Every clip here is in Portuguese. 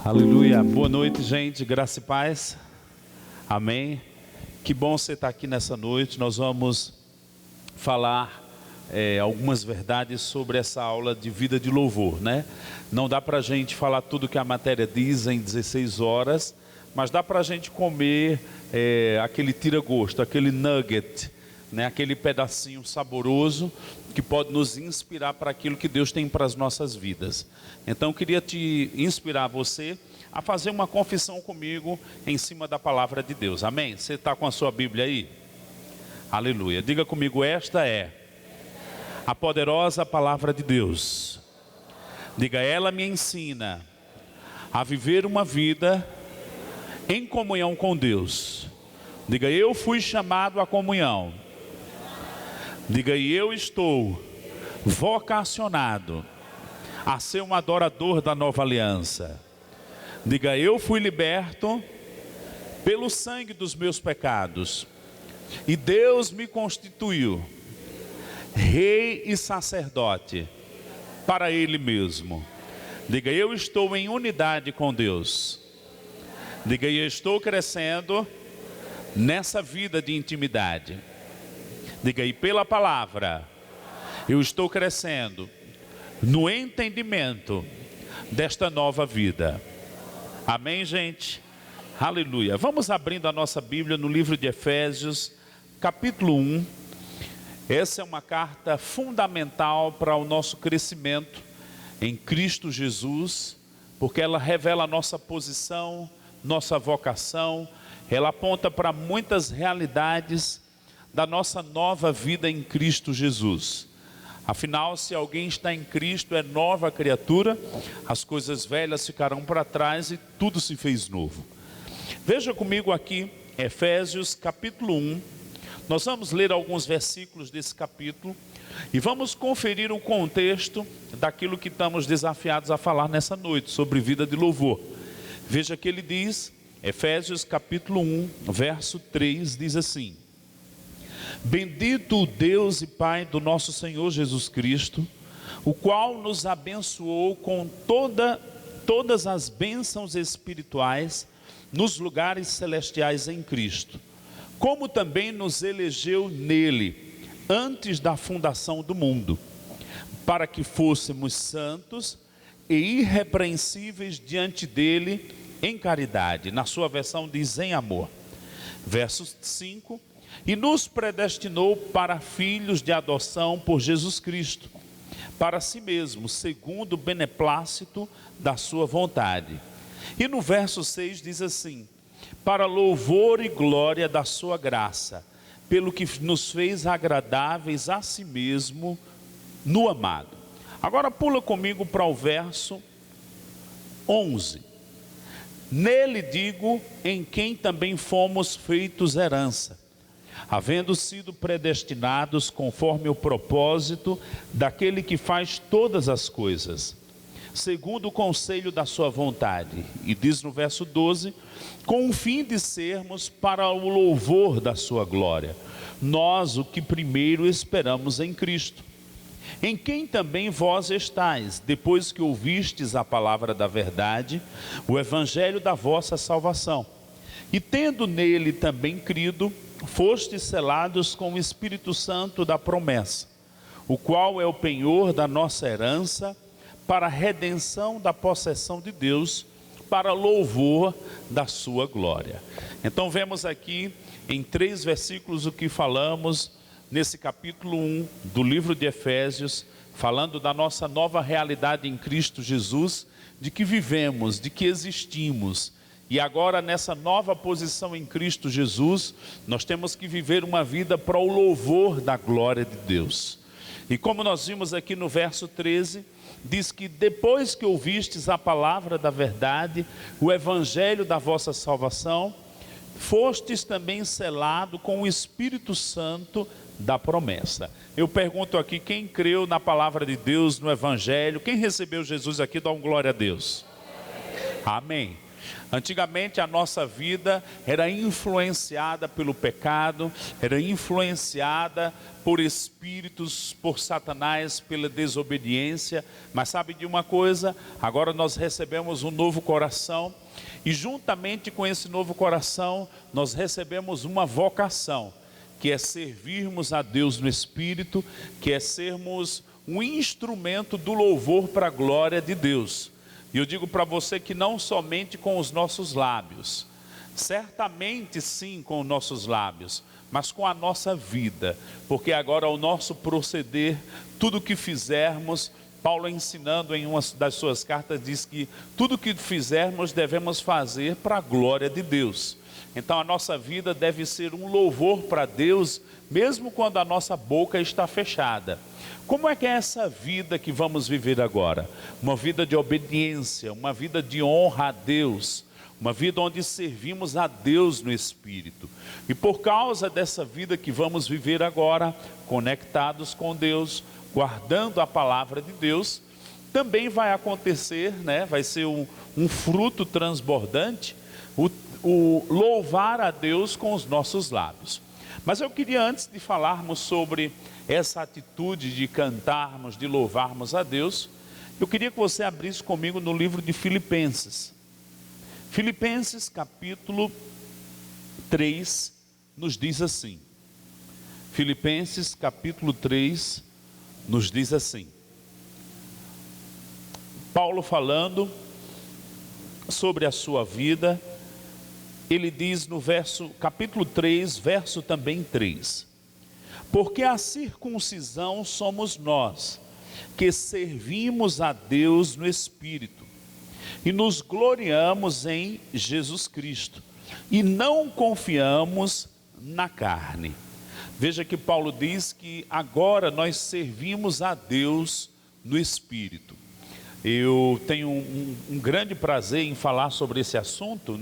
Aleluia, boa noite, gente, graça e paz, amém. Que bom você estar aqui nessa noite. Nós vamos falar algumas verdades sobre essa aula de vida de louvor, né? Não dá para a gente falar tudo que a matéria diz em 16 horas, mas dá para a gente comer aquele tira-gosto, aquele nugget, né? Aquele pedacinho saboroso que pode nos inspirar para aquilo que Deus tem para as nossas vidas. Então eu queria te inspirar você a fazer uma confissão comigo em cima da palavra de Deus, amém? Você está com a sua Bíblia aí? Aleluia, diga comigo: esta é a poderosa palavra de Deus. Diga: ela me ensina a viver uma vida em comunhão com Deus. Diga: eu fui chamado à comunhão. Diga: e eu estou vocacionado a ser um adorador da nova aliança. Diga: eu fui liberto pelo sangue dos meus pecados, e Deus me constituiu rei e sacerdote para Ele mesmo. Diga: eu estou em unidade com Deus. Diga: eu estou crescendo nessa vida de intimidade. Diga: e pela palavra eu estou crescendo no entendimento desta nova vida. Amém, gente? Aleluia. Vamos abrindo a nossa Bíblia no livro de Efésios, capítulo 1. Essa é uma carta fundamental para o nosso crescimento em Cristo Jesus, porque ela revela a nossa posição, nossa vocação, ela aponta para muitas realidades da nossa nova vida em Cristo Jesus. Afinal, se alguém está em Cristo, é nova criatura, as coisas velhas ficarão para trás e tudo se fez novo. Veja comigo aqui, Efésios capítulo 1, nós vamos ler alguns versículos desse capítulo e vamos conferir o contexto daquilo que estamos desafiados a falar nessa noite, sobre vida de louvor. Veja que ele diz, Efésios capítulo 1, verso 3, diz assim: bendito o Deus e Pai do nosso Senhor Jesus Cristo, o qual nos abençoou com todas as bênçãos espirituais nos lugares celestiais em Cristo, como também nos elegeu nele antes da fundação do mundo, para que fôssemos santos e irrepreensíveis diante dele em caridade. Na sua versão diz em amor. Verso 5: e nos predestinou para filhos de adoção por Jesus Cristo, para si mesmo, segundo o beneplácito da sua vontade. E no verso 6 diz assim: para louvor e glória da sua graça, pelo que nos fez agradáveis a si mesmo no amado. Agora pula comigo para o verso 11. Nele digo, em quem também fomos feitos herança, havendo sido predestinados conforme o propósito daquele que faz todas as coisas, segundo o conselho da sua vontade. E diz no verso 12: com o fim de sermos para o louvor da sua glória, nós o que primeiro esperamos em Cristo, em quem também vós estáis, depois que ouvistes a palavra da verdade, o evangelho da vossa salvação, e tendo nele também crido, fostes selados com o Espírito Santo da promessa, o qual é o penhor da nossa herança, para a redenção da possessão de Deus, para louvor da sua glória. Então vemos aqui em 3 versículos o que falamos nesse capítulo 1 do livro de Efésios, falando da nossa nova realidade em Cristo Jesus, de que vivemos, de que existimos. E agora nessa nova posição em Cristo Jesus, nós temos que viver uma vida para o louvor da glória de Deus. E como nós vimos aqui no verso 13, diz que depois que ouvistes a palavra da verdade, o evangelho da vossa salvação, fostes também selado com o Espírito Santo da promessa. Eu pergunto aqui, quem creu na palavra de Deus, no evangelho, quem recebeu Jesus aqui, dá um glória a Deus. Amém. Antigamente a nossa vida era influenciada pelo pecado, era influenciada por espíritos, por Satanás, pela desobediência. Mas sabe de uma coisa? Agora nós recebemos um novo coração e juntamente com esse novo coração nós recebemos uma vocação, que é servirmos a Deus no Espírito, que é sermos um instrumento do louvor para a glória de Deus. E eu digo para você que não somente com os nossos lábios, certamente sim com os nossos lábios, mas com a nossa vida, porque agora o nosso proceder, tudo que fizermos, Paulo ensinando em uma das suas cartas diz que tudo que fizermos devemos fazer para a glória de Deus. Então a nossa vida deve ser um louvor para Deus, mesmo quando a nossa boca está fechada. Como é que é essa vida que vamos viver agora? Uma vida de obediência, uma vida de honra a Deus, uma vida onde servimos a Deus no Espírito. E por causa dessa vida que vamos viver agora, conectados com Deus, guardando a palavra de Deus, também vai acontecer, vai ser um fruto transbordante, o louvar a Deus com os nossos lábios. Mas eu queria, antes de falarmos sobre essa atitude de cantarmos, de louvarmos a Deus, eu queria que você abrisse comigo no livro de Filipenses. Filipenses capítulo 3 nos diz assim. Filipenses capítulo 3 nos diz assim. Paulo falando sobre a sua vida, ele diz no capítulo 3, verso também 3. Porque a circuncisão somos nós, que servimos a Deus no Espírito, e nos gloriamos em Jesus Cristo, e não confiamos na carne. Veja que Paulo diz que agora nós servimos a Deus no Espírito. Eu tenho um grande prazer em falar sobre esse assunto,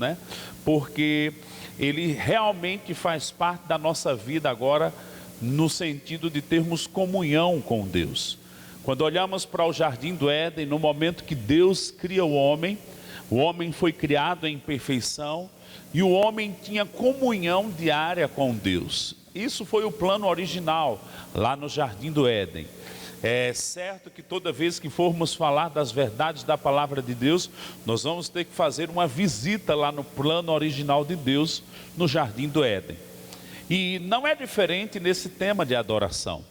porque ele realmente faz parte da nossa vida agora, no sentido de termos comunhão com Deus. Quando olhamos para o Jardim do Éden, no momento que Deus cria o homem foi criado em perfeição, e o homem tinha comunhão diária com Deus. Isso foi o plano original, lá no Jardim do Éden. É certo que toda vez que formos falar das verdades da palavra de Deus, nós vamos ter que fazer uma visita lá no plano original de Deus, no Jardim do Éden. E não é diferente nesse tema de adoração.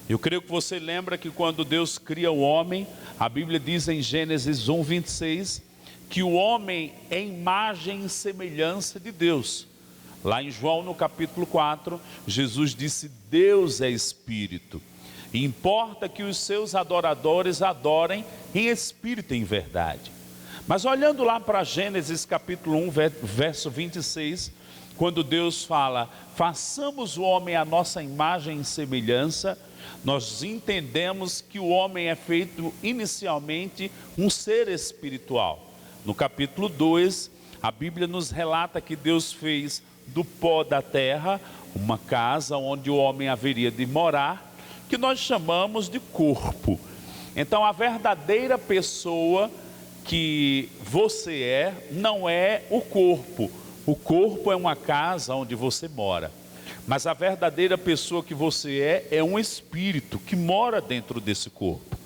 Eu creio que você lembra que quando Deus cria o homem, a Bíblia diz em Gênesis 1:26, que o homem é imagem e semelhança de Deus. Lá em João no capítulo 4, Jesus disse: Deus é Espírito. E importa que os seus adoradores adorem em espírito e em verdade. Mas olhando lá para Gênesis capítulo 1, verso 26, quando Deus fala, façamos o homem à nossa imagem e semelhança, nós entendemos que o homem é feito inicialmente um ser espiritual. No capítulo 2, a Bíblia nos relata que Deus fez do pó da terra uma casa onde o homem haveria de morar, que nós chamamos de corpo. Então a verdadeira pessoa que você é, não é o corpo. O corpo é uma casa onde você mora. Mas a verdadeira pessoa que você é um espírito que mora dentro desse corpo.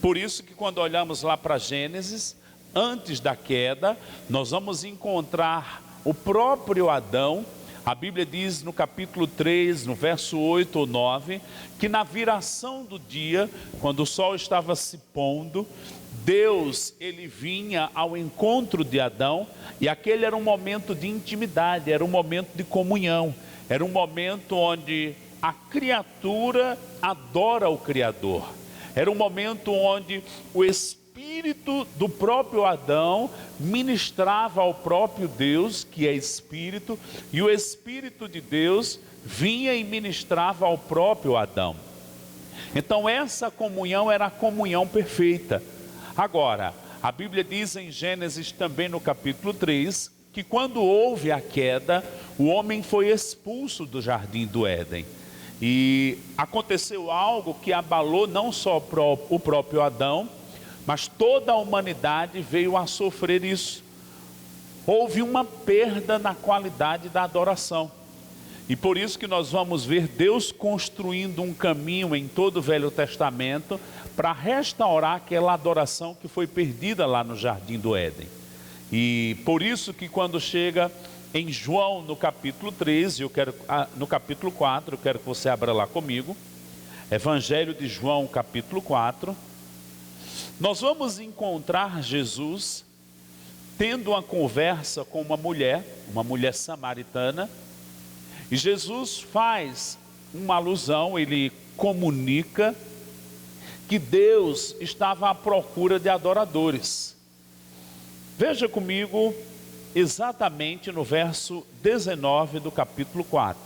Por isso que quando olhamos lá para Gênesis, antes da queda, nós vamos encontrar o próprio Adão. A Bíblia diz no capítulo 3, no verso 8 ou 9, que na viração do dia, quando o sol estava se pondo, Deus, ele vinha ao encontro de Adão, e aquele era um momento de intimidade, era um momento de comunhão, era um momento onde a criatura adora o Criador, era um momento onde o Espírito do próprio Adão ministrava ao próprio Deus, que é Espírito, e o Espírito de Deus vinha e ministrava ao próprio Adão. Então essa comunhão era a comunhão perfeita. Agora, a Bíblia diz em Gênesis também no capítulo 3, que quando houve a queda, o homem foi expulso do Jardim do Éden. E aconteceu algo que abalou não só o próprio Adão, mas toda a humanidade veio a sofrer isso. houve uma perda na qualidade da adoração. E por isso que nós vamos ver Deus construindo um caminho em todo o Velho Testamento para restaurar aquela adoração que foi perdida lá no Jardim do Éden. E por isso que quando chega em João no capítulo 13, no capítulo 4, eu quero que você abra lá comigo, Evangelho de João capítulo 4, nós vamos encontrar Jesus tendo uma conversa com uma mulher samaritana, e Jesus faz uma alusão, ele comunica que Deus estava à procura de adoradores. Veja comigo exatamente no verso 19 do capítulo 4.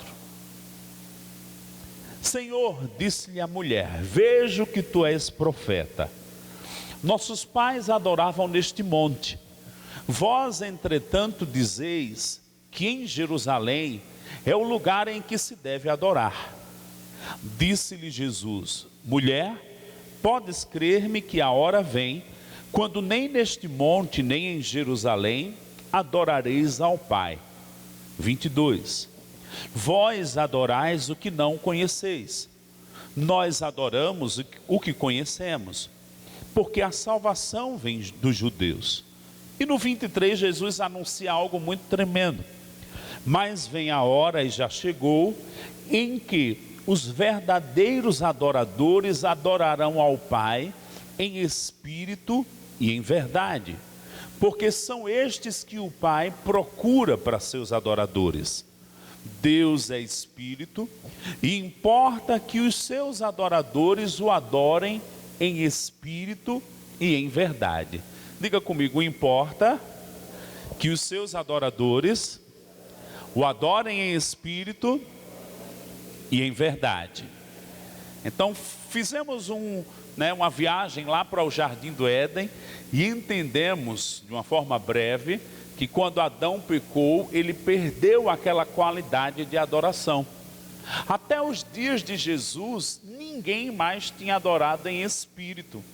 Senhor, disse-lhe a mulher, vejo que tu és profeta. Nossos pais adoravam neste monte. Vós, entretanto, dizeis que em Jerusalém é o lugar em que se deve adorar. Disse-lhe Jesus, mulher, podes crer-me que a hora vem, quando nem neste monte, nem em Jerusalém, adorareis ao Pai. 22. Vós adorais o que não conheceis. Nós adoramos o que conhecemos, porque a salvação vem dos judeus. E no 23, Jesus anuncia algo muito tremendo. Mas vem a hora, e já chegou, em que os verdadeiros adoradores adorarão ao Pai em espírito e em verdade, porque são estes que o Pai procura para seus adoradores. Deus é espírito, e importa que os seus adoradores o adorem em espírito e em verdade. Diga comigo, importa que os seus adoradores o adorem em espírito e em verdade. Então fizemos uma viagem lá para o Jardim do Éden e entendemos de uma forma breve que quando Adão pecou, ele perdeu aquela qualidade de adoração. Até os dias de Jesus, ninguém mais tinha adorado em espírito.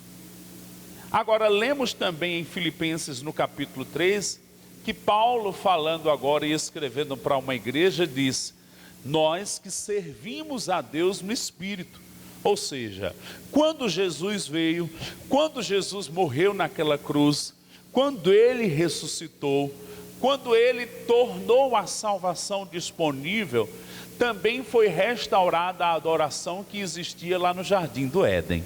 Agora lemos também em Filipenses no capítulo 3, que Paulo, falando agora e escrevendo para uma igreja, diz: nós que servimos a Deus no Espírito. Ou seja, quando Jesus veio, quando Jesus morreu naquela cruz, quando Ele ressuscitou, quando Ele tornou a salvação disponível, também foi restaurada a adoração que existia lá no Jardim do Éden.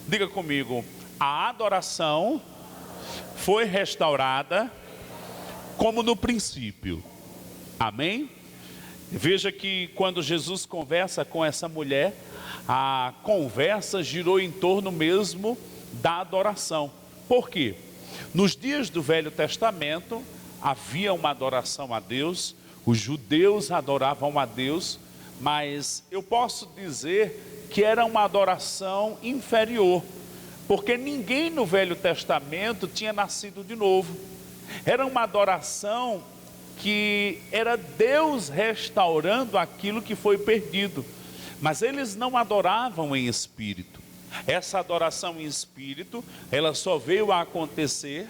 Diga comigo, a adoração foi restaurada como no princípio. Amém? Veja que quando Jesus conversa com essa mulher, a conversa girou em torno mesmo da adoração. Por quê? Nos dias do Velho Testamento havia uma adoração a Deus, os judeus adoravam a Deus, mas eu posso dizer que era uma adoração inferior, porque ninguém no Velho Testamento tinha nascido de novo. Era uma adoração que era Deus restaurando aquilo que foi perdido, mas eles não adoravam em espírito. Essa adoração em espírito, ela só veio a acontecer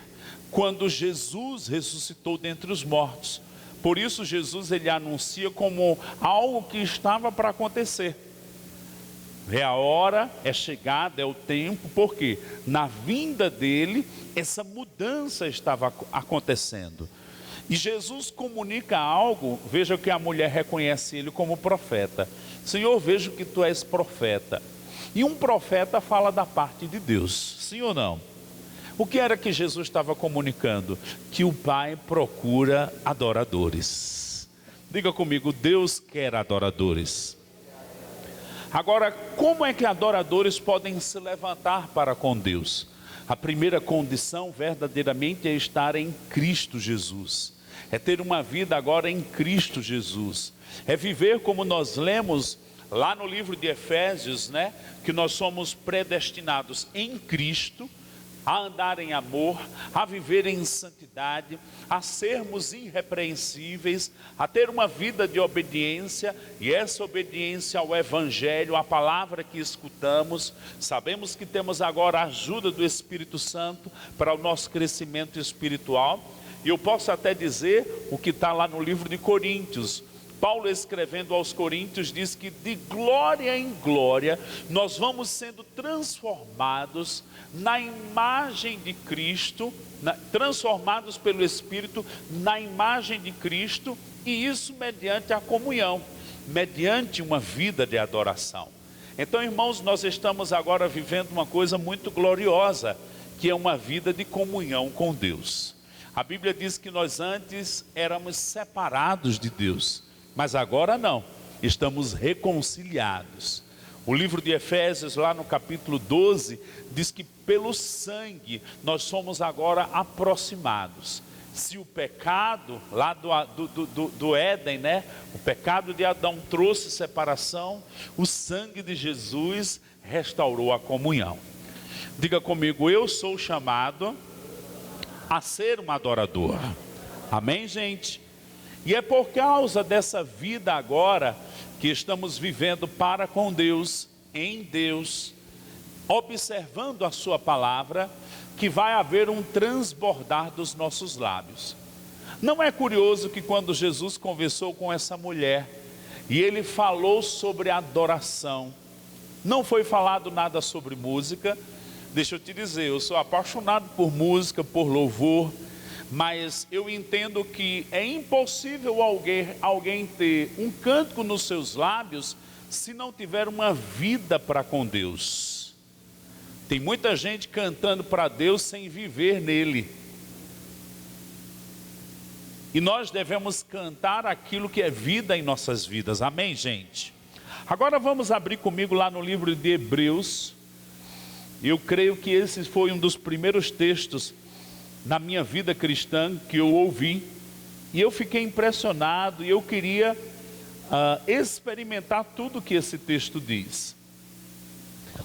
quando Jesus ressuscitou dentre os mortos. Por isso Jesus ele anuncia como algo que estava para acontecer. É a hora, é chegada, é o tempo, porque na vinda dele, essa mudança estava acontecendo. E Jesus comunica algo, veja que a mulher reconhece ele como profeta. Senhor, vejo que tu és profeta. E um profeta fala da parte de Deus, sim ou não? O que era que Jesus estava comunicando? Que o Pai procura adoradores. Diga comigo, Deus quer adoradores. Agora, como é que adoradores podem se levantar para com Deus? A primeira condição verdadeiramente é estar em Cristo Jesus. É ter uma vida agora em Cristo Jesus. É viver como nós lemos lá no livro de Efésios, que nós somos predestinados em Cristo a andar em amor, a viver em santidade, a sermos irrepreensíveis, a ter uma vida de obediência, e essa obediência ao Evangelho, à palavra que escutamos. Sabemos que temos agora a ajuda do Espírito Santo para o nosso crescimento espiritual, E eu posso até dizer o que está lá no livro de Coríntios. Paulo, escrevendo aos Coríntios, diz que de glória em glória nós vamos sendo transformados na imagem de Cristo, transformados pelo Espírito na imagem de Cristo, e isso mediante a comunhão, mediante uma vida de adoração. Então, irmãos, nós estamos agora vivendo uma coisa muito gloriosa, que é uma vida de comunhão com Deus. A Bíblia diz que nós antes éramos separados de Deus, mas agora não, estamos reconciliados. O livro de Efésios, lá no capítulo 12, diz que pelo sangue nós somos agora aproximados. Se o pecado lá do Éden, né? O pecado de Adão trouxe separação, o sangue de Jesus restaurou a comunhão. Diga comigo, eu sou chamado a ser um adorador. Amém, gente? E é por causa dessa vida agora que estamos vivendo para com Deus, em Deus, observando a sua palavra, que vai haver um transbordar dos nossos lábios. Não é curioso que quando Jesus conversou com essa mulher, e ele falou sobre adoração, não foi falado nada sobre música. Deixa eu te dizer, eu sou apaixonado por música, por louvor, mas eu entendo que é impossível alguém ter um cântico nos seus lábios se não tiver uma vida para com Deus. Tem muita gente cantando para Deus sem viver nele. E nós devemos cantar aquilo que é vida em nossas vidas. Amém, gente? Agora vamos abrir comigo lá no livro de Hebreus. Eu creio que esse foi um dos primeiros textos na minha vida cristã que eu ouvi, e eu fiquei impressionado, e eu queria experimentar tudo que esse texto diz.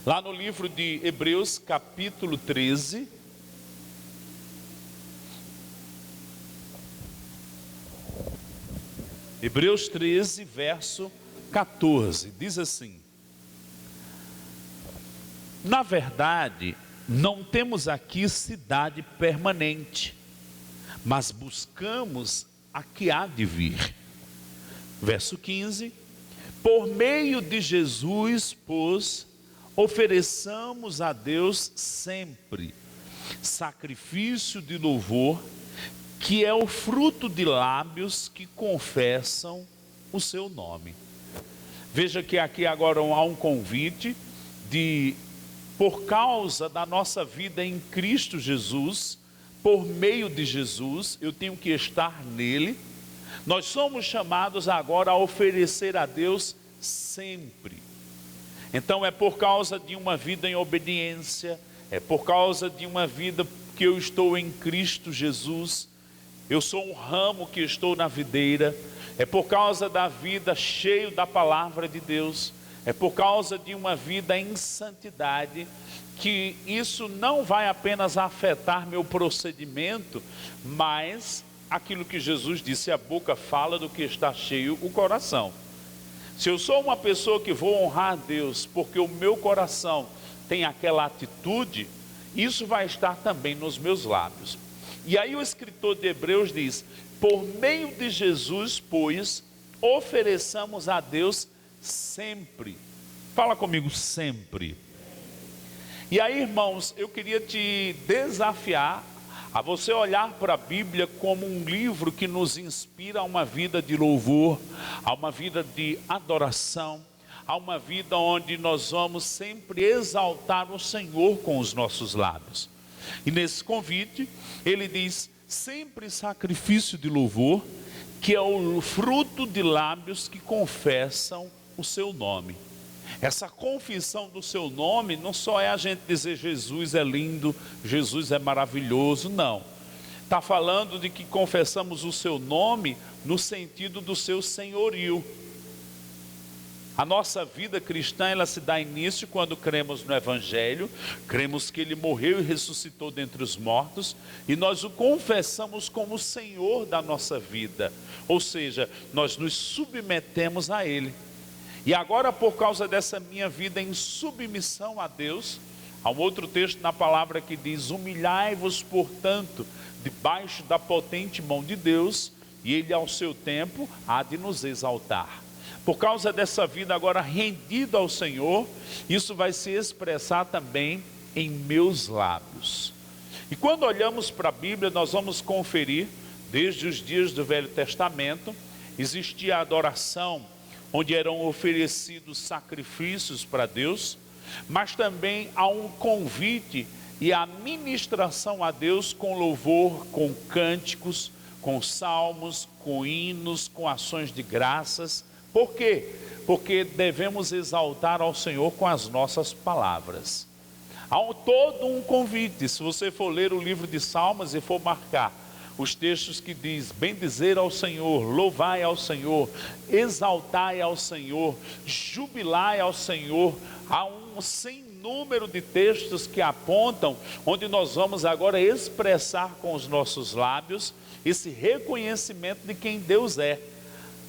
Lá no livro de Hebreus, capítulo 13, Hebreus 13, verso 14, diz assim: na verdade, não temos aqui cidade permanente, mas buscamos a que há de vir. Verso 15: por meio de Jesus, pois, ofereçamos a Deus sempre sacrifício de louvor, que é o fruto de lábios que confessam o seu nome. Veja que aqui agora há um convite de, por causa da nossa vida em Cristo Jesus, por meio de Jesus, eu tenho que estar nele. Nós somos chamados agora a oferecer a Deus sempre. Então é por causa de uma vida em obediência, é por causa de uma vida que eu estou em Cristo Jesus, eu sou um ramo que estou na videira, é por causa da vida cheio da palavra de Deus, é por causa de uma vida em santidade, que isso não vai apenas afetar meu procedimento, mas aquilo que Jesus disse, a boca fala do que está cheio o coração. Se eu sou uma pessoa que vou honrar a Deus, porque o meu coração tem aquela atitude, isso vai estar também nos meus lábios. E aí o escritor de Hebreus diz, por meio de Jesus, pois, ofereçamos a Deus sempre. Fala comigo, sempre. E aí, irmãos, eu queria te desafiar a você olhar para a Bíblia como um livro que nos inspira a uma vida de louvor, a uma vida de adoração, a uma vida onde nós vamos sempre exaltar o Senhor com os nossos lábios. E nesse convite, ele diz, sempre sacrifício de louvor, que é o fruto de lábios que confessam o seu nome. Essa confissão do seu nome não só é a gente dizer Jesus é lindo, Jesus é maravilhoso, não. Está falando de que confessamos o seu nome no sentido do seu senhorio. A nossa vida cristã, ela se dá início quando cremos no Evangelho, cremos que Ele morreu e ressuscitou dentre os mortos, e nós o confessamos como o Senhor da nossa vida, ou seja, nós nos submetemos a Ele. E agora, por causa dessa minha vida em submissão a Deus, Há um outro texto na palavra que diz: humilhai-vos, portanto, debaixo da potente mão de Deus, e Ele ao seu tempo há de nos exaltar. Por causa dessa vida agora rendida ao Senhor, isso vai se expressar também em meus lábios. E quando olhamos para a Bíblia, nós vamos conferir, desde os dias do Velho Testamento, existia a adoração, onde eram oferecidos sacrifícios para Deus, mas também há um convite e a ministração a Deus com louvor, com cânticos, com salmos, com hinos, com ações de graças. Por quê? Porque devemos exaltar ao Senhor com as nossas palavras. Há todo um convite. Se você for ler o livro de Salmos e for marcar os textos que diz: bendizer ao Senhor, louvai ao Senhor, exaltai ao Senhor, jubilai ao Senhor, há um sem número de textos que apontam onde nós vamos agora expressar com os nossos lábios esse reconhecimento de quem Deus é,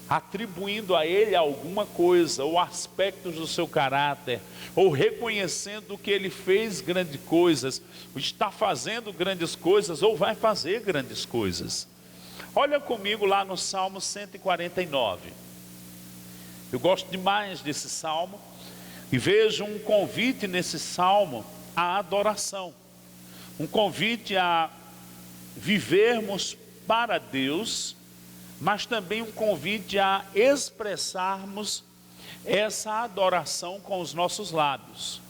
atribuindo a Ele alguma coisa, ou aspectos do seu caráter, ou reconhecendo que Ele fez grandes coisas, está fazendo grandes coisas, ou vai fazer grandes coisas. Olha comigo lá no Salmo 149. Eu gosto demais desse salmo, e vejo um convite nesse salmo à adoração, um convite a vivermos para Deus, mas também um convite a expressarmos essa adoração com os nossos lábios.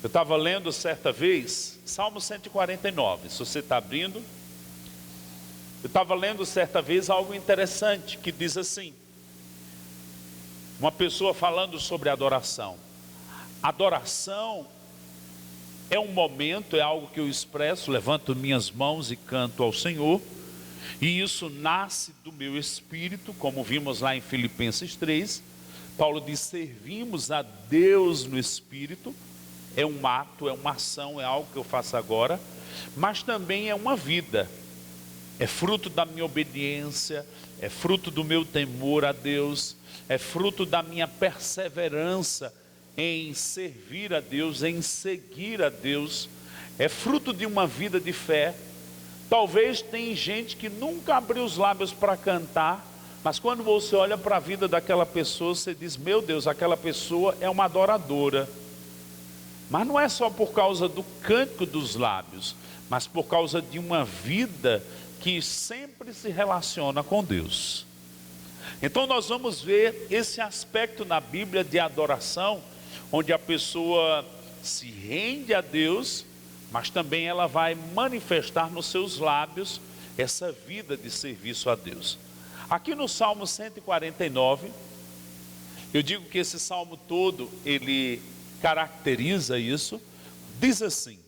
Eu estava lendo certa vez, Salmo 149, se você está abrindo, eu estava lendo certa vez algo interessante, que diz assim, uma pessoa falando sobre adoração. Adoração é um momento, é algo que eu expresso, levanto minhas mãos e canto ao Senhor, e isso nasce do meu espírito, como vimos lá em Filipenses 3, Paulo diz: servimos a Deus no espírito. É um ato, é uma ação, é algo que eu faço agora, mas também é uma vida, é fruto da minha obediência, é fruto do meu temor a Deus, é fruto da minha perseverança em servir a Deus, em seguir a Deus, é fruto de uma vida de fé. Talvez tem gente que nunca abriu os lábios para cantar, mas quando você olha para a vida daquela pessoa, você diz: meu Deus, aquela pessoa é uma adoradora. Mas não é só por causa do cântico dos lábios, mas por causa de uma vida que sempre se relaciona com Deus. Então nós vamos ver esse aspecto na Bíblia de adoração, onde a pessoa se rende a Deus, mas também ela vai manifestar nos seus lábios essa vida de serviço a Deus. Aqui no Salmo 149, eu digo que esse salmo todo, ele caracteriza isso, diz assim: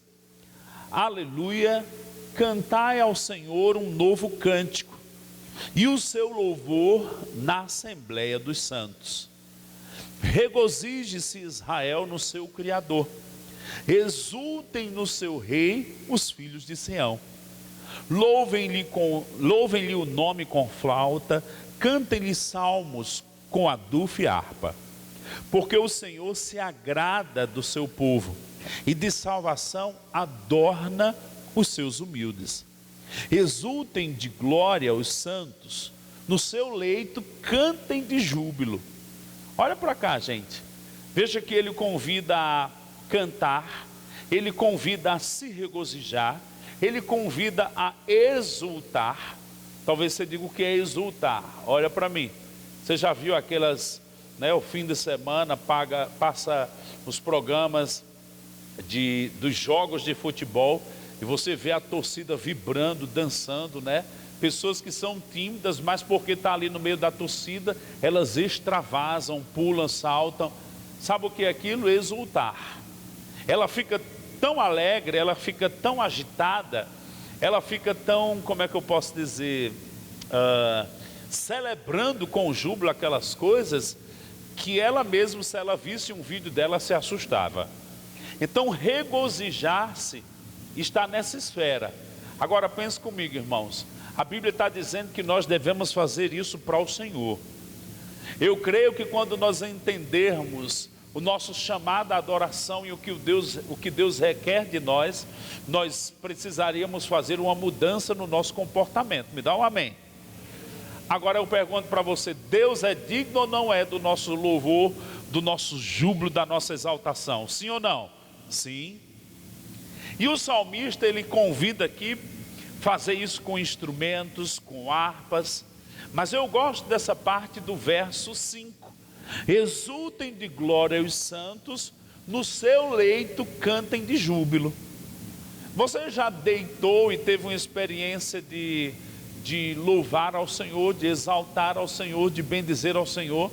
aleluia, cantai ao Senhor um novo cântico, e o seu louvor na Assembleia dos Santos. Regozije-se Israel no seu Criador, exultem no seu Rei os filhos de Sião. Louvem-lhe o nome com flauta, cantem-lhe salmos com adufo e harpa. Porque o Senhor se agrada do seu povo, e de salvação adorna os seus humildes. Exultem de glória os santos, no seu leito cantem de júbilo. Olha para cá, gente, veja que ele convida a cantar, ele convida a se regozijar, ele convida a exultar. Talvez você diga: o que é exultar? Olha para mim, você já viu aquelas, o fim de semana passa os programas dos jogos de futebol, e você vê a torcida vibrando, dançando, pessoas que são tímidas, mas porque está ali no meio da torcida, elas extravasam, pulam, saltam. Sabe o que é aquilo? Exultar. Ela fica tão alegre, ela fica tão agitada, ela fica tão, como é que eu posso dizer, celebrando com júbilo aquelas coisas, que ela mesma, se ela visse um vídeo dela, se assustava. Então regozijar-se está nessa esfera. Agora pense comigo, irmãos, a Bíblia está dizendo que nós devemos fazer isso para o Senhor. Eu creio que quando nós entendermos o nosso chamado à adoração e o que Deus requer de nós, nós precisaríamos fazer uma mudança no nosso comportamento. Me dá um amém. Agora eu pergunto para você, Deus é digno ou não é do nosso louvor, do nosso júbilo, da nossa exaltação? Sim ou não? Sim. E o salmista, ele convida aqui fazer isso com instrumentos, com harpas. Mas eu gosto dessa parte do verso 5. Exultem de glória os santos, no seu leito cantem de júbilo. Você já deitou e teve uma experiência de louvar ao Senhor, de exaltar ao Senhor, de bendizer ao Senhor?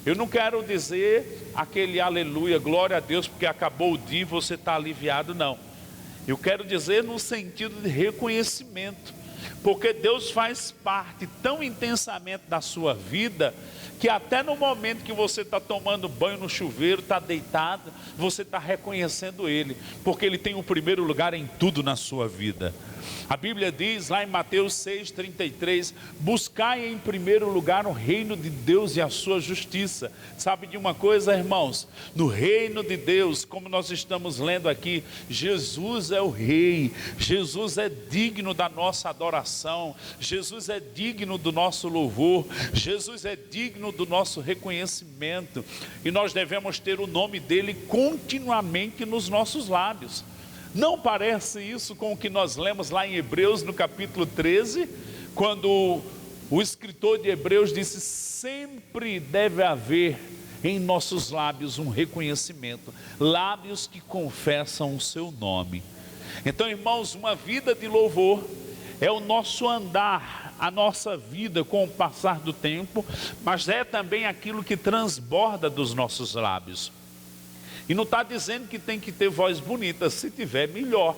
Eu não quero dizer aquele aleluia, glória a Deus, porque acabou o dia e você está aliviado, não. Eu quero dizer no sentido de reconhecimento, porque Deus faz parte tão intensamente da sua vida, que até no momento que você está tomando banho no chuveiro, está deitado, você está reconhecendo Ele, porque Ele tem o primeiro lugar em tudo na sua vida. A Bíblia diz lá em Mateus 6,33, buscai em primeiro lugar o reino de Deus e a sua justiça. Sabe de uma coisa, irmãos? No reino de Deus, como nós estamos lendo aqui, Jesus é o Rei, Jesus é digno da nossa adoração, Jesus é digno do nosso louvor, Jesus é digno do nosso reconhecimento, e nós devemos ter o nome dele continuamente nos nossos lábios. Não parece isso com o que nós lemos lá em Hebreus no capítulo 13, quando o escritor de Hebreus disse: sempre deve haver em nossos lábios um reconhecimento, lábios que confessam o seu nome. Então, irmãos, uma vida de louvor é o nosso andar, a nossa vida com o passar do tempo, mas é também aquilo que transborda dos nossos lábios. E não está dizendo que tem que ter voz bonita, se tiver melhor.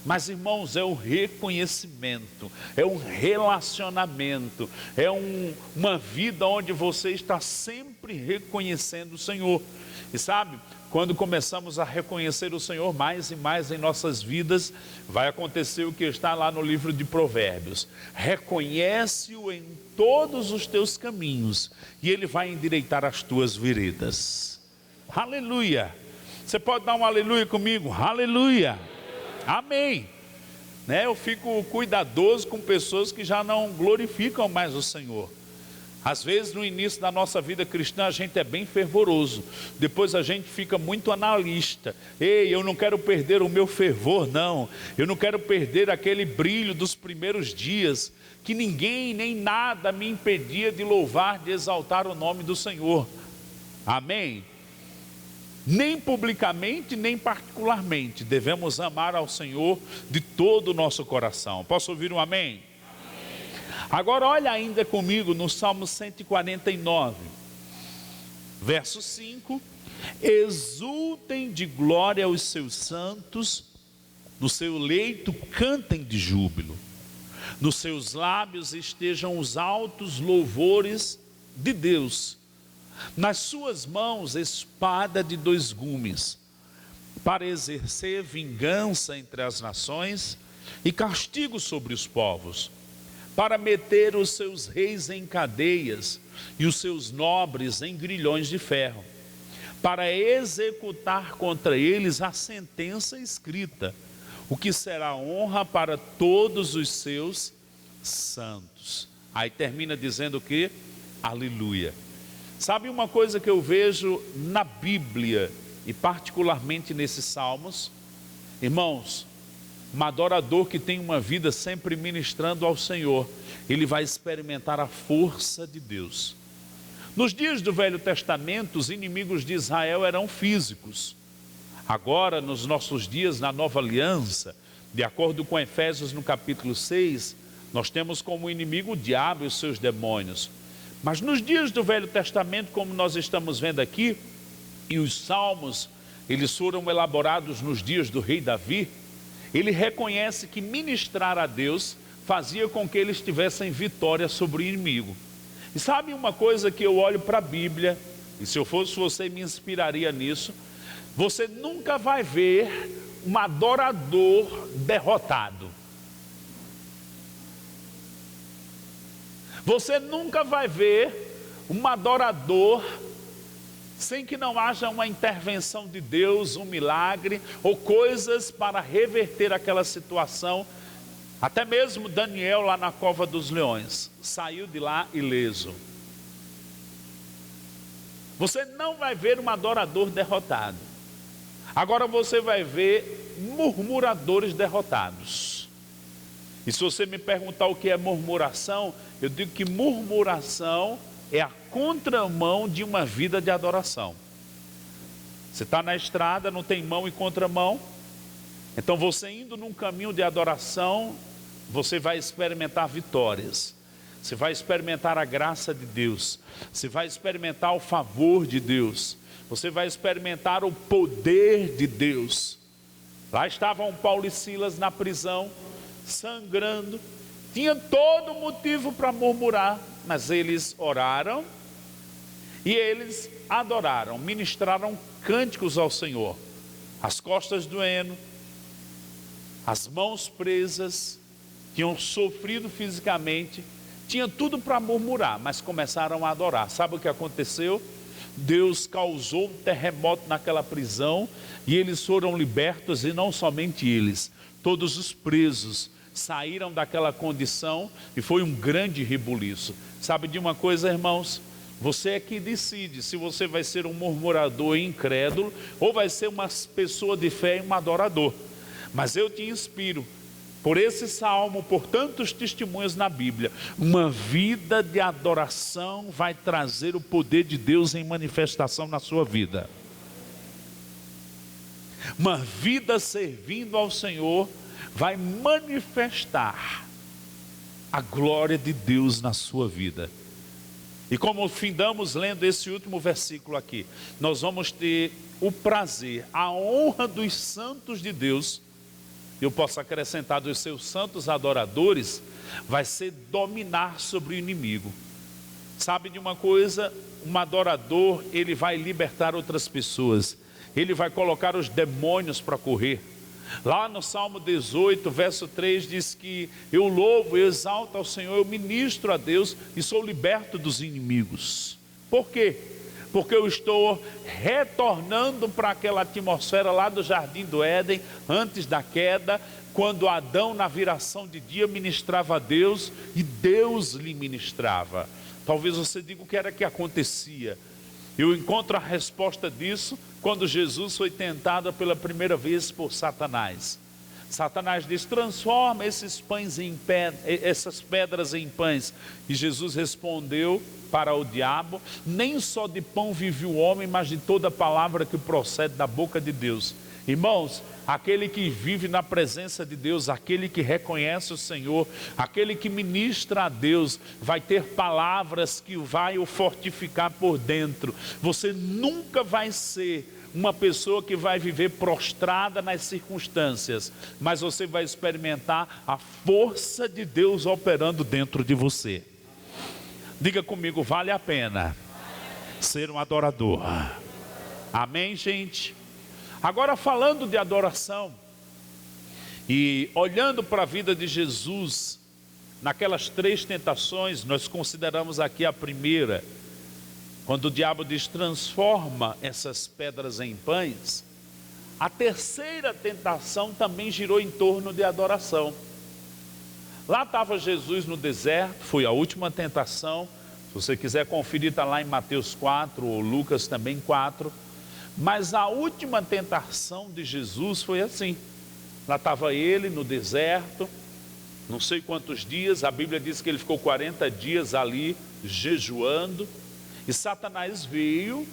Mas, irmãos, é o reconhecimento, é um relacionamento, é uma vida onde você está sempre reconhecendo o Senhor. E sabe, quando começamos a reconhecer o Senhor mais e mais em nossas vidas, vai acontecer o que está lá no livro de Provérbios: reconhece-o em todos os teus caminhos, e Ele vai endireitar as tuas veredas. Aleluia! Você pode dar um aleluia comigo? Aleluia! Amém! Eu fico cuidadoso com pessoas que já não glorificam mais o Senhor. Às vezes no início da nossa vida cristã a gente é bem fervoroso, depois a gente fica muito analista. Ei, eu não quero perder o meu fervor, não. Eu não quero perder aquele brilho dos primeiros dias, que ninguém nem nada me impedia de louvar, de exaltar o nome do Senhor. Amém? Nem publicamente, nem particularmente, devemos amar ao Senhor de todo o nosso coração. Posso ouvir um amém? Amém. Agora olha ainda comigo no Salmo 149, verso 5. Exultem de glória os seus santos, no seu leito cantem de júbilo, nos seus lábios estejam os altos louvores de Deus. Nas suas mãos espada de dois gumes, para exercer vingança entre as nações e castigo sobre os povos, para meter os seus reis em cadeias e os seus nobres em grilhões de ferro, para executar contra eles a sentença escrita, o que será honra para todos os seus santos. Aí termina dizendo o quê? Aleluia. Sabe uma coisa que eu vejo na Bíblia, e particularmente nesses salmos? Irmãos, um adorador que tem uma vida sempre ministrando ao Senhor, ele vai experimentar a força de Deus. Nos dias do Velho Testamento, os inimigos de Israel eram físicos. Agora, nos nossos dias, na Nova Aliança, de acordo com Efésios no capítulo 6, nós temos como inimigo o diabo e os seus demônios. Mas nos dias do Velho Testamento, como nós estamos vendo aqui, e os salmos, eles foram elaborados nos dias do rei Davi, ele reconhece que ministrar a Deus fazia com que eles tivessem vitória sobre o inimigo. E sabe uma coisa que eu olho para a Bíblia, e se eu fosse você me inspiraria nisso: você nunca vai ver um adorador derrotado. Você nunca vai ver um adorador sem que não haja uma intervenção de Deus, um milagre ou coisas para reverter aquela situação. Até mesmo Daniel lá na cova dos leões saiu de lá ileso. Você não vai ver um adorador derrotado. Agora você vai ver murmuradores derrotados. E se você me perguntar o que é murmuração, eu digo que murmuração é a contramão de uma vida de adoração. Você está na estrada, não tem mão e contramão. Então você indo num caminho de adoração, você vai experimentar vitórias. Você vai experimentar a graça de Deus. Você vai experimentar o favor de Deus. Você vai experimentar o poder de Deus. Lá estavam Paulo e Silas na prisão, sangrando. Tinha todo motivo para murmurar, mas eles oraram e eles adoraram, ministraram cânticos ao Senhor. As costas doendo, as mãos presas, tinham sofrido fisicamente, tinha tudo para murmurar, mas começaram a adorar. Sabe o que aconteceu? Deus causou um terremoto naquela prisão e eles foram libertos, e não somente eles, todos os presos saíram daquela condição e foi um grande rebuliço. Sabe de uma coisa, irmãos? Você é que decide se você vai ser um murmurador e incrédulo ou vai ser uma pessoa de fé e um adorador. Mas eu te inspiro, por esse salmo, por tantos testemunhos na Bíblia, uma vida de adoração vai trazer o poder de Deus em manifestação na sua vida. Uma vida servindo ao Senhor vai manifestar a glória de Deus na sua vida. E como findamos lendo esse último versículo aqui, nós vamos ter o prazer, a honra dos santos de Deus. Eu posso acrescentar dos seus santos adoradores, vai ser dominar sobre o inimigo. Sabe de uma coisa? Um adorador, ele vai libertar outras pessoas. Ele vai colocar os demônios para correr. Lá no Salmo 18, verso 3, diz que eu louvo, eu exalto ao Senhor, eu ministro a Deus e sou liberto dos inimigos. Por quê? Porque eu estou retornando para aquela atmosfera lá do Jardim do Éden, antes da queda, quando Adão na viração de dia ministrava a Deus e Deus lhe ministrava. Talvez você diga o que era que acontecia. Eu encontro a resposta disso quando Jesus foi tentado pela primeira vez por Satanás. Satanás diz: transforma esses pães em essas pedras em pães. E Jesus respondeu para o diabo: nem só de pão vive o homem, mas de toda palavra que procede da boca de Deus. Irmãos, aquele que vive na presença de Deus, aquele que reconhece o Senhor, aquele que ministra a Deus, vai ter palavras que vai o fortificar por dentro. Você nunca vai ser uma pessoa que vai viver prostrada nas circunstâncias, mas você vai experimentar a força de Deus operando dentro de você. Diga comigo, vale a pena ser um adorador. Amém, gente? Agora, falando de adoração e olhando para a vida de Jesus, naquelas 3 tentações, nós consideramos aqui a primeira, quando o diabo diz: transforma essas pedras em pães. A terceira tentação também girou em torno de adoração. Lá estava Jesus no deserto, foi a última tentação. Se você quiser conferir, está lá em Mateus 4 ou Lucas também 4. Mas a última tentação de Jesus foi assim. Lá estava ele no deserto, não sei quantos dias, a Bíblia diz que ele ficou 40 dias ali jejuando. E Satanás veio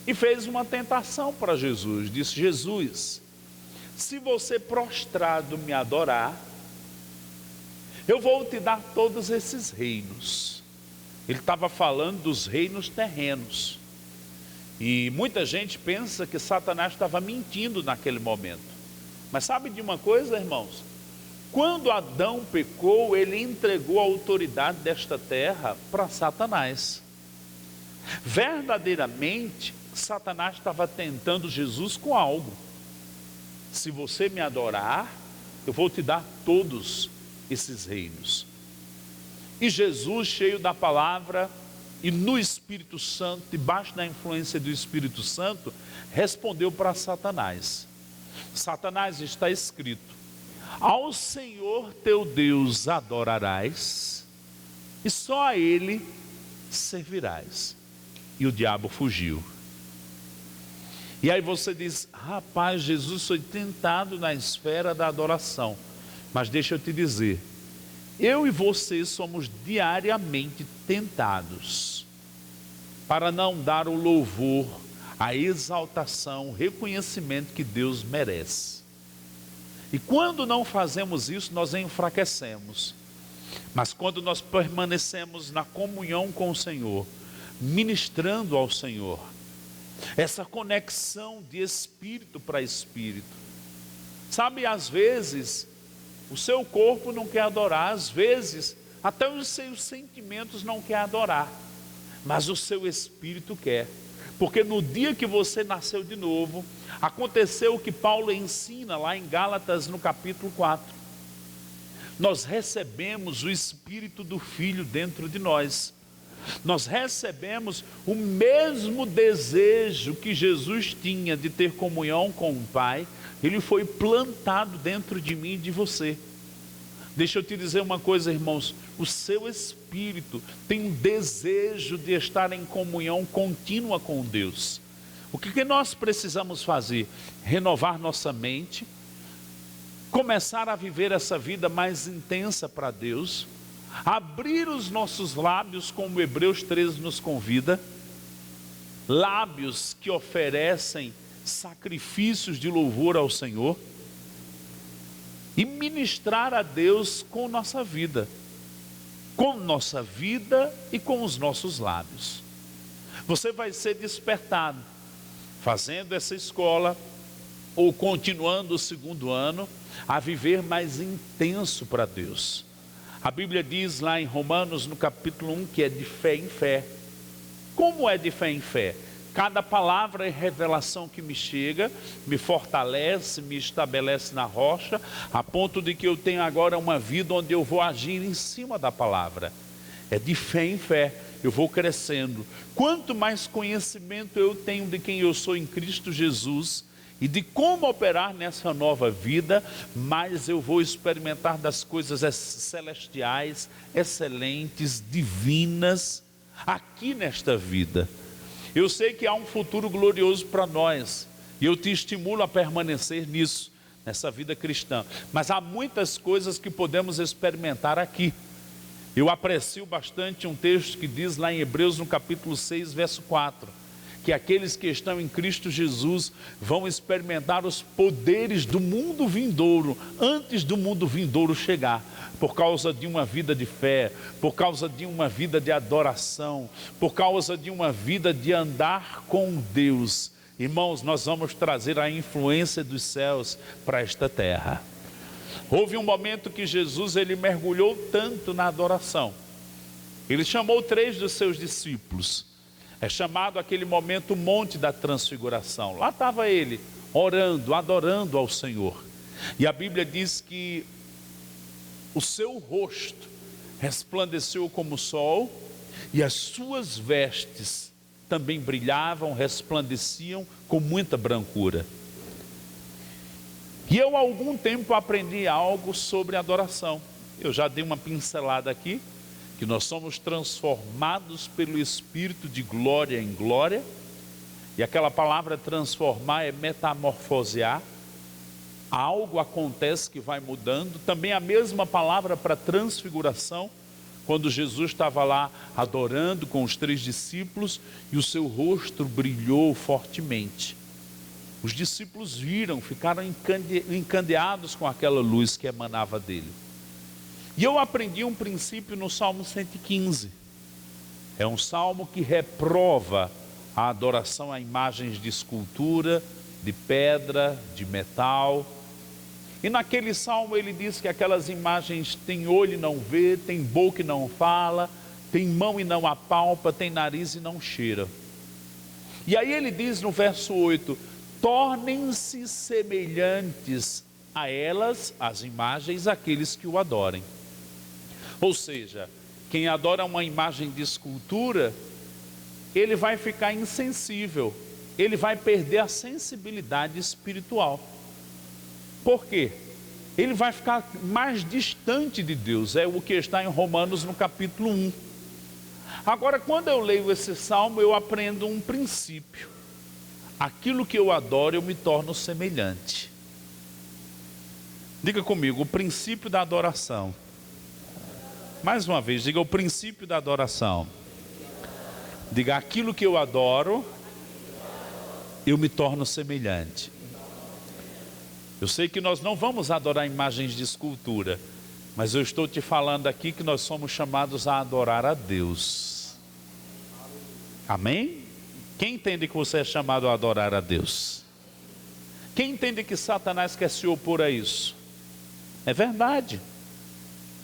e fez uma tentação para Jesus. Disse: Jesus, se você prostrado me adorar, eu vou te dar todos esses reinos. Ele estava falando dos reinos terrenos. E muita gente pensa que Satanás estava mentindo naquele momento. Mas sabe de uma coisa, irmãos? Quando Adão pecou, ele entregou a autoridade desta terra para Satanás. Verdadeiramente, Satanás estava tentando Jesus com algo. Se você me adorar, eu vou te dar todos esses reinos. E Jesus, cheio da palavra, e no Espírito Santo, debaixo da influência do Espírito Santo, respondeu para Satanás. Satanás, está escrito: ao Senhor teu Deus adorarás, e só a Ele servirás. E o diabo fugiu. E aí você diz: rapaz, Jesus foi tentado na esfera da adoração. Mas deixa eu te dizer, eu e você somos diariamente tentados para não dar o louvor, a exaltação, o reconhecimento que Deus merece. E quando não fazemos isso, nós enfraquecemos. Mas quando nós permanecemos na comunhão com o Senhor, ministrando ao Senhor, essa conexão de espírito para espírito. Sabe, às vezes o seu corpo não quer adorar, às vezes até os seus sentimentos não quer adorar, mas o seu espírito quer. Porque no dia que você nasceu de novo, aconteceu o que Paulo ensina lá em Gálatas no capítulo 4. Nós recebemos o Espírito do Filho dentro de nós. Nós recebemos o mesmo desejo que Jesus tinha de ter comunhão com o Pai. Ele foi plantado dentro de mim e de você. Deixa eu te dizer uma coisa, irmãos, o seu espírito tem um desejo de estar em comunhão contínua com Deus. O que nós precisamos fazer? Renovar nossa mente, começar a viver essa vida mais intensa para Deus, abrir os nossos lábios, como Hebreus 13 nos convida, lábios que oferecem sacrifícios de louvor ao Senhor, e ministrar a Deus com nossa vida e com os nossos lábios. Você vai ser despertado, fazendo essa escola, ou continuando o segundo ano, a viver mais intenso para Deus. A Bíblia diz lá em Romanos, no capítulo 1, que é de fé em fé. Como é de fé em fé? Cada palavra e revelação que me chega, me fortalece, me estabelece na rocha, a ponto de que eu tenho agora uma vida onde eu vou agir em cima da palavra. É de fé em fé, eu vou crescendo. Quanto mais conhecimento eu tenho de quem eu sou em Cristo Jesus, e de como operar nessa nova vida, mais eu vou experimentar das coisas celestiais, excelentes, divinas, aqui nesta vida. Eu sei que há um futuro glorioso para nós, e eu te estimulo a permanecer nisso, nessa vida cristã. Mas há muitas coisas que podemos experimentar aqui. Eu aprecio bastante um texto que diz lá em Hebreus, no capítulo 6, verso 4, que aqueles que estão em Cristo Jesus vão experimentar os poderes do mundo vindouro, antes do mundo vindouro chegar, por causa de uma vida de fé, por causa de uma vida de adoração, por causa de uma vida de andar com Deus. Irmãos, nós vamos trazer a influência dos céus para esta terra. Houve um momento que Jesus, ele mergulhou tanto na adoração. Ele chamou 3 dos seus discípulos. É chamado aquele momento Monte da Transfiguração. Lá estava ele, orando, adorando ao Senhor. E a Bíblia diz que o seu rosto resplandeceu como o sol, e as suas vestes também brilhavam, resplandeciam com muita brancura. E eu há algum tempo aprendi algo sobre adoração. Eu já dei uma pincelada aqui, que nós somos transformados pelo Espírito de glória em glória, e aquela palavra transformar é metamorfosear. Algo acontece que vai mudando. Também a mesma palavra para transfiguração, quando Jesus estava lá adorando com os 3 discípulos, e o seu rosto brilhou fortemente. Os discípulos viram, ficaram encandeados com aquela luz que emanava dele. E eu aprendi um princípio no Salmo 115. É um salmo que reprova a adoração a imagens de escultura, de pedra, de metal. E naquele salmo ele diz que aquelas imagens têm olho e não vê, tem boca e não fala, tem mão e não apalpa, tem nariz e não cheira. E aí ele diz no verso 8, tornem-se semelhantes a elas, as imagens, aqueles que o adorem. Ou seja, quem adora uma imagem de escultura, ele vai ficar insensível, ele vai perder a sensibilidade espiritual. Por quê? Ele vai ficar mais distante de Deus, é o que está em Romanos no capítulo 1. Agora, quando eu leio esse salmo, eu aprendo um princípio: aquilo que eu adoro, eu me torno semelhante. Diga comigo, o princípio da adoração. Mais uma vez, diga o princípio da adoração. Diga, aquilo que eu adoro, eu me torno semelhante. Eu sei que nós não vamos adorar imagens de escultura, mas eu estou te falando aqui que nós somos chamados a adorar a Deus. Amém? Quem entende que você é chamado a adorar a Deus? Quem entende que Satanás quer se opor a isso? É verdade.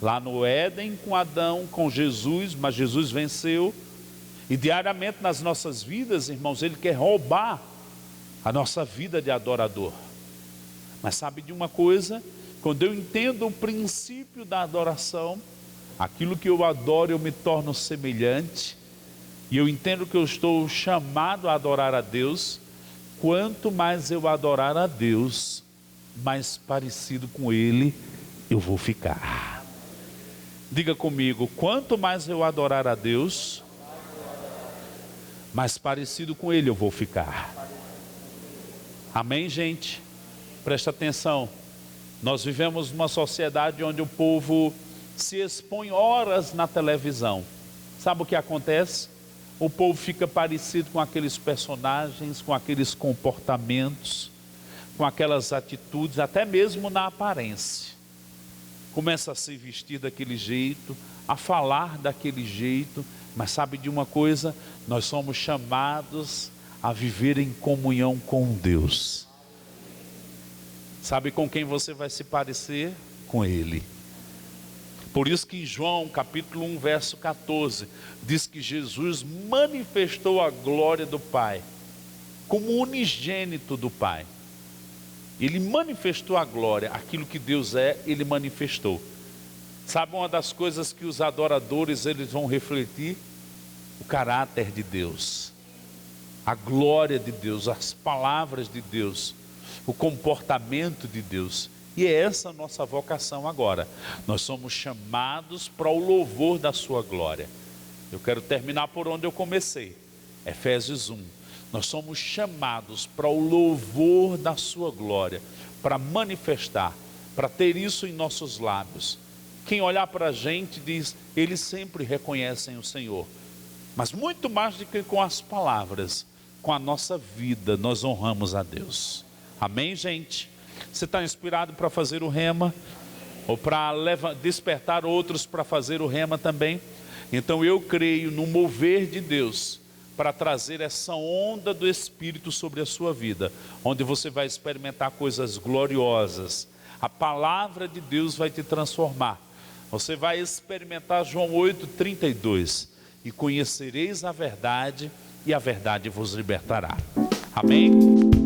Lá no Éden com Adão, com Jesus, mas Jesus venceu. E diariamente nas nossas vidas, irmãos, ele quer roubar a nossa vida de adorador. Mas sabe de uma coisa? Quando eu entendo o princípio da adoração, aquilo que eu adoro eu me torno semelhante, e eu entendo que eu estou chamado a adorar a Deus. Quanto mais eu adorar a Deus, mais parecido com Ele eu vou ficar. Diga comigo, quanto mais eu adorar a Deus, mais parecido com Ele eu vou ficar. Amém, gente? Presta atenção. Nós vivemos numa sociedade onde o povo se expõe horas na televisão. Sabe o que acontece? O povo fica parecido com aqueles personagens, com aqueles comportamentos, com aquelas atitudes, até mesmo na aparência. Começa a se vestir daquele jeito, a falar daquele jeito, mas sabe de uma coisa? Nós somos chamados a viver em comunhão com Deus. Sabe com quem você vai se parecer? Com Ele. Por isso que em João capítulo 1 verso 14 diz que Jesus manifestou a glória do Pai como unigênito do Pai. Ele manifestou a glória, aquilo que Deus é, Ele manifestou. Sabe uma das coisas que os adoradores eles vão refletir? O caráter de Deus, a glória de Deus, as palavras de Deus, o comportamento de Deus. E é essa a nossa vocação agora. Nós somos chamados para o louvor da sua glória. Eu quero terminar por onde eu comecei. Efésios 1. Nós somos chamados para o louvor da sua glória, para manifestar, para ter isso em nossos lábios. Quem olhar para a gente diz, eles sempre reconhecem o Senhor. Mas muito mais do que com as palavras, com a nossa vida, nós honramos a Deus. Amém, gente? Você está inspirado para fazer o rema? Ou para despertar outros para fazer o rema também? Então eu creio no mover de Deus para trazer essa onda do Espírito sobre a sua vida, onde você vai experimentar coisas gloriosas. A palavra de Deus vai te transformar. Você vai experimentar João 8:32. E conhecereis a verdade, e a verdade vos libertará. Amém?